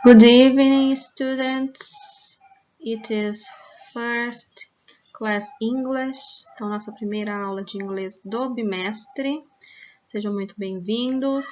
Good evening, students. It is first class English, então nossa primeira aula de inglês do bimestre. Sejam muito bem-vindos.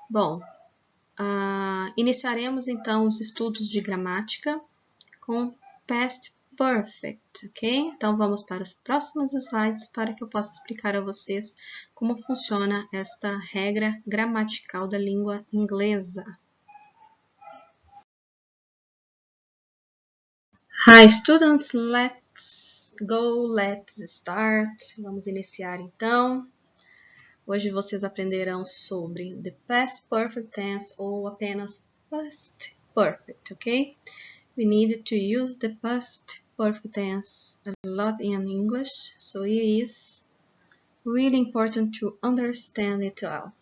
Bom, iniciaremos então os estudos de gramática com past perfect, ok? Então vamos para os próximos slides para que eu possa explicar a vocês como funciona esta regra gramatical da língua inglesa. Hi students, let's start. Vamos iniciar então. Hoje vocês aprenderão sobre the past perfect tense ou apenas past perfect, ok? We need to use the past perfect tense a lot in English, so it is really important to understand it well.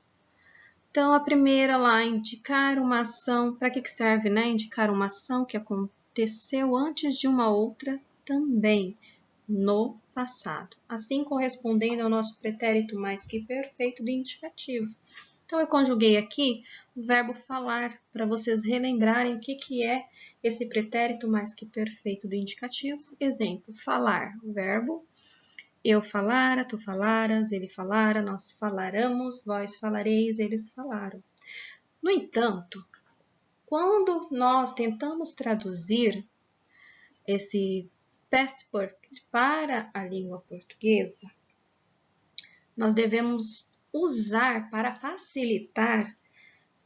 Então, a primeira lá, indicar uma ação, para que serve, né? Indicar uma ação que aconteceu antes de uma outra também, no passado. Assim, correspondendo ao nosso pretérito mais que perfeito do indicativo. Então, eu conjuguei aqui o verbo falar, para vocês relembrarem o que é esse pretérito mais que perfeito do indicativo. Exemplo, falar, o verbo. Eu falara, tu falaras, ele falara, nós falaramos, vós falareis, eles falaram. No entanto, quando nós tentamos traduzir esse past perfect para a língua portuguesa, nós devemos usar para facilitar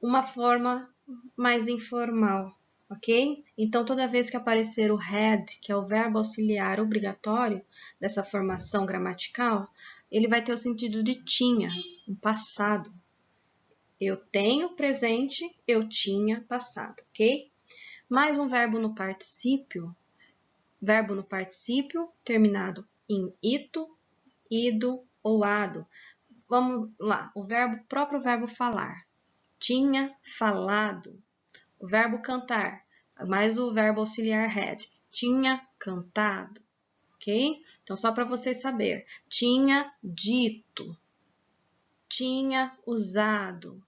uma forma mais informal, ok? Então, toda vez que aparecer o had, que é o verbo auxiliar obrigatório dessa formação gramatical, ele vai ter o sentido de tinha, um passado. Eu tenho presente, eu tinha passado, ok? Mais um verbo no particípio terminado em ito, ido ou ado. Vamos lá, o próprio verbo falar. Tinha falado. O verbo cantar, mais o verbo auxiliar had. Tinha cantado, ok? Então, só para vocês saberem. Tinha dito. Tinha usado.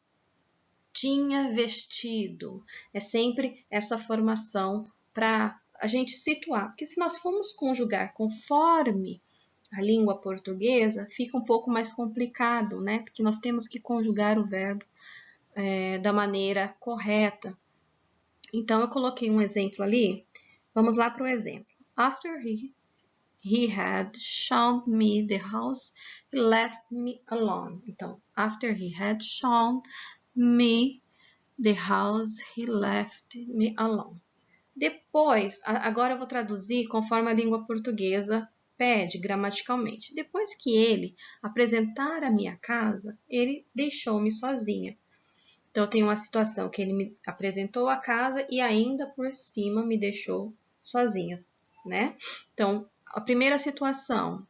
Tinha vestido. É sempre essa formação para a gente situar. Porque se nós formos conjugar conforme a língua portuguesa, fica um pouco mais complicado, né? Porque nós temos que conjugar o verbo da maneira correta. Então, eu coloquei um exemplo ali. Vamos lá para o exemplo. After he had shown me the house, he left me alone. Então, after he had shown me the house, he left me alone. Depois, agora eu vou traduzir conforme a língua portuguesa pede gramaticalmente. Depois que ele apresentar a minha casa, ele deixou-me sozinha. Então, eu tenho uma situação que ele me apresentou a casa e ainda por cima me deixou sozinha, né? Então, a primeira situação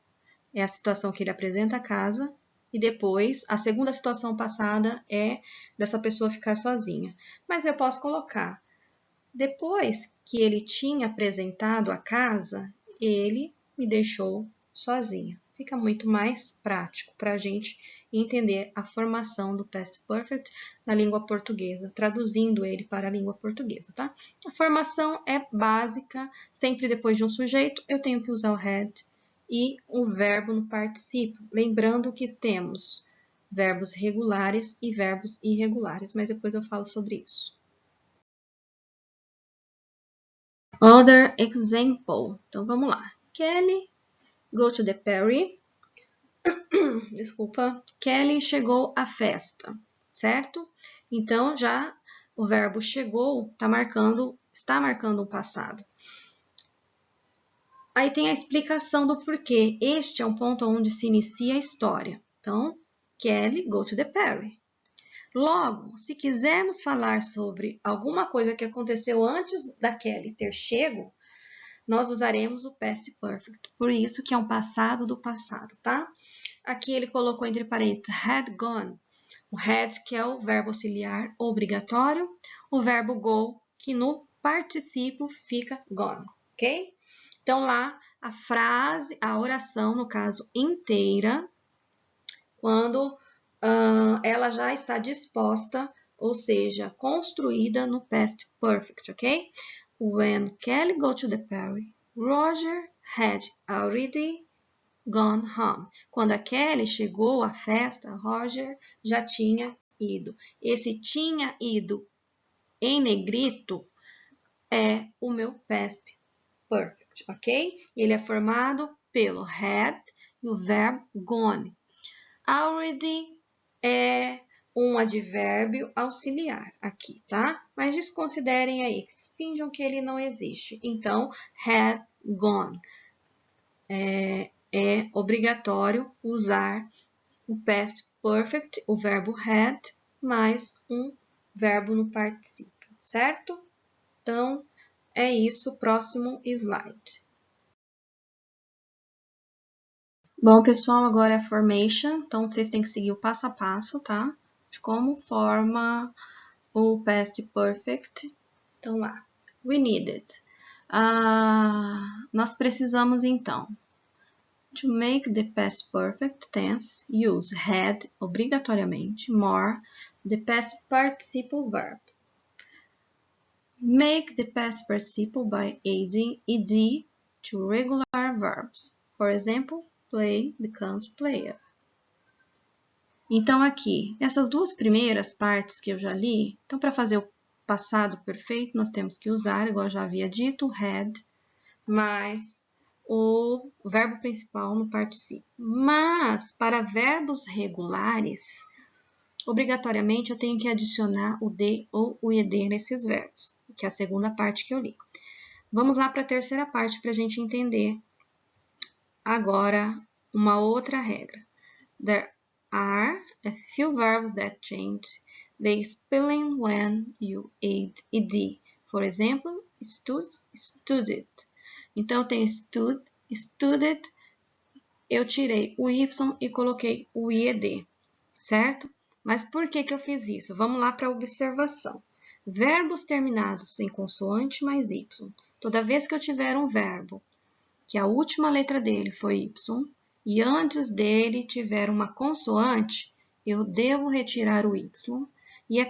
é a situação que ele apresenta a casa e depois a segunda situação passada é dessa pessoa ficar sozinha. Mas eu posso colocar, depois que ele tinha apresentado a casa, ele me deixou sozinha. Fica muito mais prático para a gente entender a formação do past perfect na língua portuguesa, traduzindo ele para a língua portuguesa, tá? A formação é básica, sempre depois de um sujeito, eu tenho que usar o had e o verbo no particípio. Lembrando que temos verbos regulares e verbos irregulares, mas depois eu falo sobre isso. Other example. Então, vamos lá. Kelly go to the party. Desculpa. Kelly chegou à festa, certo? Então, já o verbo chegou está marcando um passado. Aí tem a explicação do porquê. Este é um ponto onde se inicia a história. Então, Kelly go to the party. Logo, se quisermos falar sobre alguma coisa que aconteceu antes da Kelly ter chego, nós usaremos o past perfect. Por isso que é um passado do passado, tá? Aqui ele colocou entre parênteses had gone. O had, que é o verbo auxiliar obrigatório, o verbo go, que no particípio fica gone, ok? Então, lá, a frase, a oração, no caso, inteira, quando ela já está disposta ou seja, construída no past perfect, ok? When Kelly go to the party, Roger had already gone home. Quando a Kelly chegou à festa, Roger já tinha ido. Esse tinha ido em negrito é o meu past perfect, ok? Ele é formado pelo had e o verbo gone. Already é um advérbio auxiliar aqui, tá? Mas desconsiderem aí, finjam que ele não existe. Então, had gone. É obrigatório usar o past perfect, o verbo had, mais um verbo no particípio, certo? Então, é isso. Próximo slide. Bom, pessoal, agora é formation. Então, vocês têm que seguir o passo a passo, tá? De como forma o past perfect. Então, lá. We needed. Nós precisamos, então, to make the past perfect tense, use had, obrigatoriamente, more, the past participle verb. Make the past participle by adding ed to regular verbs. For example, play becomes player. Então, aqui, essas duas primeiras partes que eu já li, então, para fazer o passado perfeito, nós temos que usar, igual eu já havia dito, had, mais o verbo principal no particípio. Mas, para verbos regulares, obrigatoriamente eu tenho que adicionar o de ou o ed nesses verbos, que é a segunda parte que eu li. Vamos lá para a terceira parte para a gente entender agora uma outra regra. There are a few verbs that change the spelling when you add ed. For example, stood, studied. Então, eu tenho stood, studied, eu tirei o y e coloquei o ied, certo? Mas por que eu fiz isso? Vamos lá para a observação. Verbos terminados em consoante mais y. Toda vez que eu tiver um verbo que a última letra dele foi y e antes dele tiver uma consoante, eu devo retirar o y e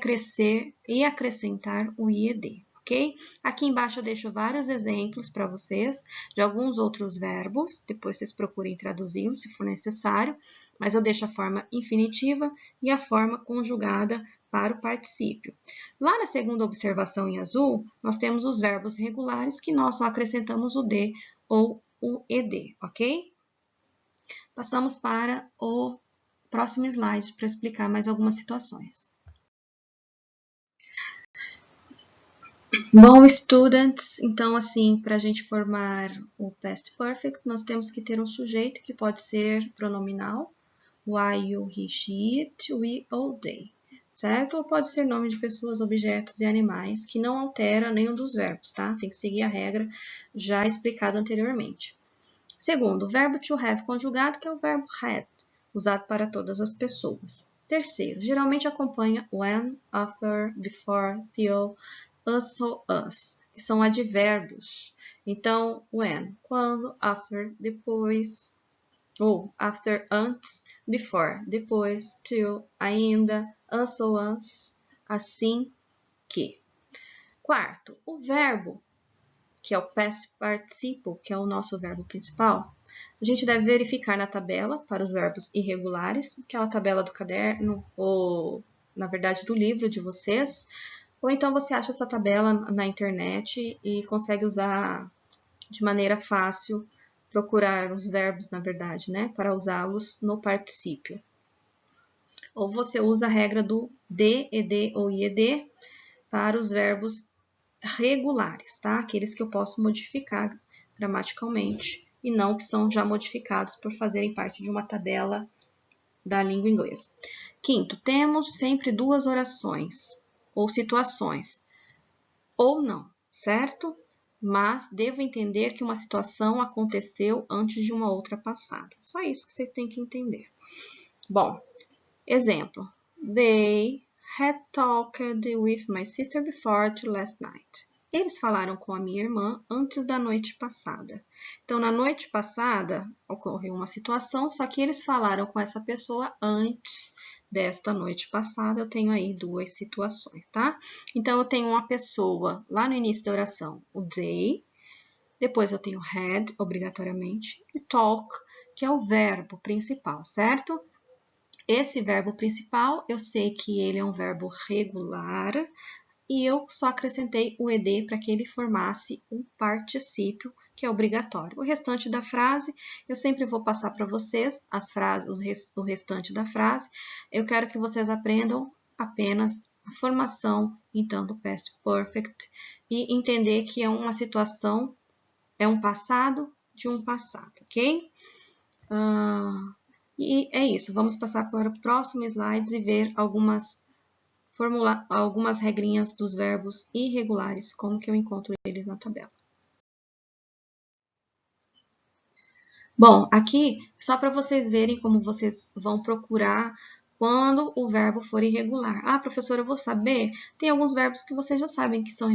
acrescentar o ied, ok? Aqui embaixo eu deixo vários exemplos para vocês de alguns outros verbos, depois vocês procurem traduzi-los se for necessário, mas eu deixo a forma infinitiva e a forma conjugada para o particípio. Lá na segunda observação em azul, nós temos os verbos regulares que nós só acrescentamos o de ou o ed, ok? Passamos para o próximo slide para explicar mais algumas situações. Bom, students, então assim, para a gente formar o past perfect, nós temos que ter um sujeito que pode ser pronominal, I, you, he, she, it, we ou they, certo? Ou pode ser nome de pessoas, objetos e animais, que não altera nenhum dos verbos, tá? Tem que seguir a regra já explicada anteriormente. Segundo, o verbo to have conjugado, que é o verbo had, usado para todas as pessoas. Terceiro, geralmente acompanha when, after, before, till, us ou us, que são advérbios. Então, when, quando, after, depois, ou after, antes, before, depois, till, ainda, us ou us, assim que. Quarto, o verbo, que é o past participle, que é o nosso verbo principal, a gente deve verificar na tabela para os verbos irregulares, aquela tabela do caderno, ou, na verdade, do livro de vocês, ou então você acha essa tabela na internet e consegue usar de maneira fácil, procurar os verbos, na verdade, né, para usá-los no particípio. Ou você usa a regra do de, ed ou ied para os verbos regulares, tá? Aqueles que eu posso modificar gramaticalmente e não que são já modificados por fazerem parte de uma tabela da língua inglesa. Quinto, temos sempre duas orações ou situações, ou não, certo? Mas devo entender que uma situação aconteceu antes de uma outra passada. Só isso que vocês têm que entender. Bom, exemplo. They had talked with my sister before to last night. Eles falaram com a minha irmã antes da noite passada. Então, na noite passada, ocorreu uma situação, só que eles falaram com essa pessoa antes desta noite passada, eu tenho aí duas situações, tá? Então, eu tenho uma pessoa lá no início da oração, o they, depois eu tenho had, obrigatoriamente, e talk, que é o verbo principal, certo? Esse verbo principal, eu sei que ele é um verbo regular, e eu só acrescentei o ed para que ele formasse um particípio, que é obrigatório. O restante da frase, eu sempre vou passar para vocês as frases, o restante da frase. Eu quero que vocês aprendam apenas a formação, então, do past perfect e entender que é uma situação, é um passado de um passado, ok? E é isso. Vamos passar para o próximo slide e ver algumas regrinhas dos verbos irregulares, como que eu encontro eles na tabela. Bom, aqui, só para vocês verem como vocês vão procurar quando o verbo for irregular. Ah, professora, eu vou saber? Tem alguns verbos que vocês já sabem que são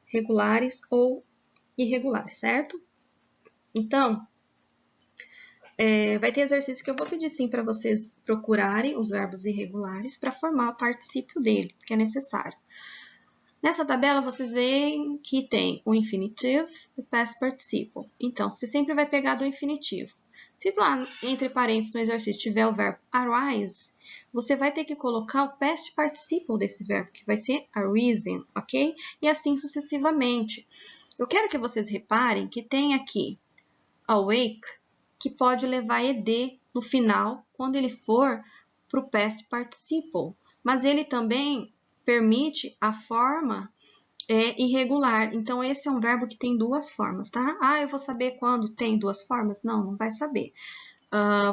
regulares ou irregulares, certo? Então, vai ter exercício que eu vou pedir sim para vocês procurarem os verbos irregulares para formar o particípio dele, que é necessário. Nessa tabela, vocês veem que tem o infinitive e o past participle. Então, você sempre vai pegar do infinitivo. Se lá, entre parênteses, no exercício, tiver o verbo arise, você vai ter que colocar o past participle desse verbo, que vai ser arisen, ok? E assim sucessivamente. Eu quero que vocês reparem que tem aqui awake, que pode levar ed no final, quando ele for para o past participle. Mas ele também permite a forma irregular. Então, esse é um verbo que tem duas formas, tá? Ah, eu vou saber quando tem duas formas? Não, não vai saber.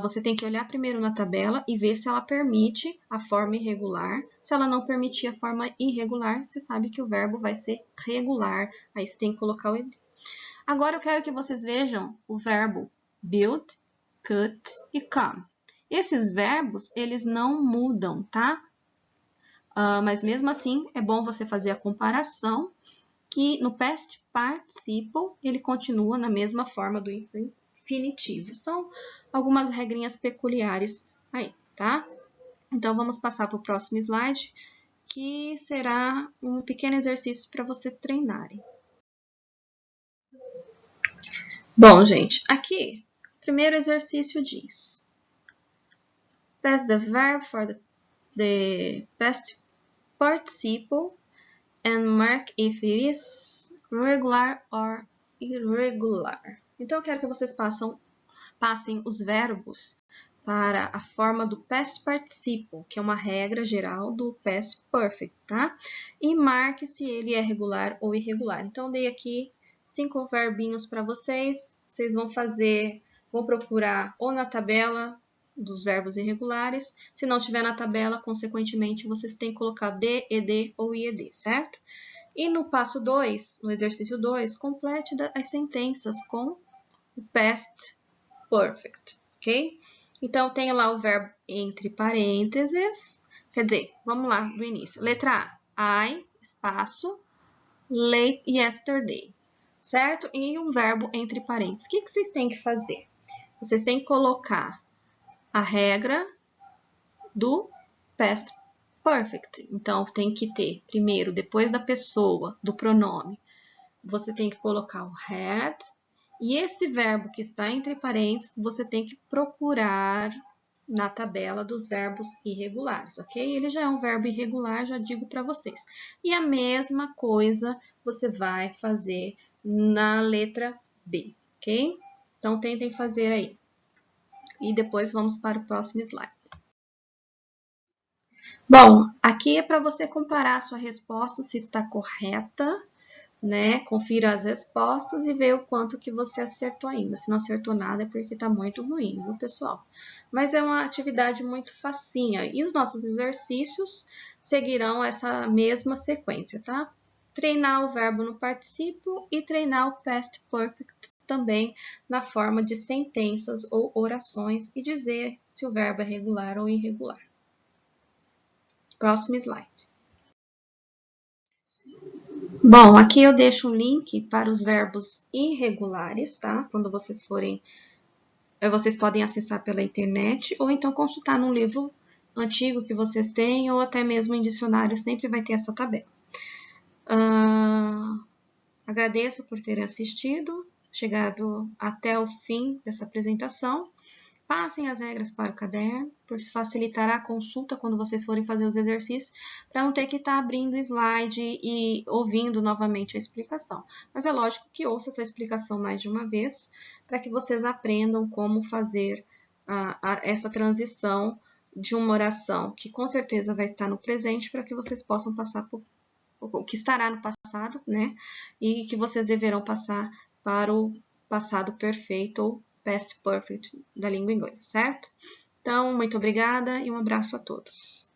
Você tem que olhar primeiro na tabela e ver se ela permite a forma irregular. Se ela não permitir a forma irregular, você sabe que o verbo vai ser regular. Aí você tem que colocar o ed. Agora eu quero que vocês vejam o verbo build, cut e come. Esses verbos, eles não mudam, tá? Mas mesmo assim, é bom você fazer a comparação que no past participle ele continua na mesma forma do infinitivo. São algumas regrinhas peculiares aí, tá? Então, vamos passar para o próximo slide, que será um pequeno exercício para vocês treinarem. Bom, gente, aqui, o primeiro exercício diz: pass the verb for the past participle and mark if it is regular or irregular. Então, eu quero que vocês passem os verbos para a forma do past participle, que é uma regra geral do past perfect, tá? E marque se ele é regular ou irregular. Então, dei aqui 5 verbinhos para vocês. Vocês vão procurar ou na tabela dos verbos irregulares. Se não tiver na tabela, consequentemente, vocês têm que colocar D, ED ou IED, certo? E no passo 2, no exercício 2, complete as sentenças com o past perfect, ok? Então, tem lá o verbo entre parênteses. Quer dizer, vamos lá do início. Letra A, I, espaço, late yesterday, certo? E um verbo entre parênteses. O que vocês têm que fazer? Vocês têm que colocar a regra do past perfect. Então, tem que ter, primeiro, depois da pessoa, do pronome, você tem que colocar o had. E esse verbo que está entre parênteses, você tem que procurar na tabela dos verbos irregulares, ok? Ele já é um verbo irregular, já digo para vocês. E a mesma coisa você vai fazer na letra B, ok? Então, tentem fazer aí. E depois vamos para o próximo slide. Bom, aqui é para você comparar a sua resposta, se está correta, né? Confira as respostas e ver o quanto que você acertou ainda. Se não acertou nada é porque está muito ruim, viu, pessoal? Mas é uma atividade muito facinha. E os nossos exercícios seguirão essa mesma sequência, tá? Treinar o verbo no particípio e treinar o past perfect também na forma de sentenças ou orações e dizer se o verbo é regular ou irregular. Próximo slide. Bom, aqui eu deixo um link para os verbos irregulares, tá? Quando vocês podem acessar pela internet ou então consultar num livro antigo que vocês têm, ou até mesmo em dicionário, sempre vai ter essa tabela. Agradeço por terem assistido, chegado até o fim dessa apresentação. Passem as regras para o caderno, por isso facilitará a consulta quando vocês forem fazer os exercícios, para não ter que estar abrindo o slide e ouvindo novamente a explicação. Mas é lógico que ouça essa explicação mais de uma vez, para que vocês aprendam como fazer essa transição de uma oração que com certeza vai estar no presente, para que vocês possam passar por o que estará no passado, né? E que vocês deverão passar para o passado perfeito ou past perfect da língua inglesa, certo? Então, muito obrigada e um abraço a todos.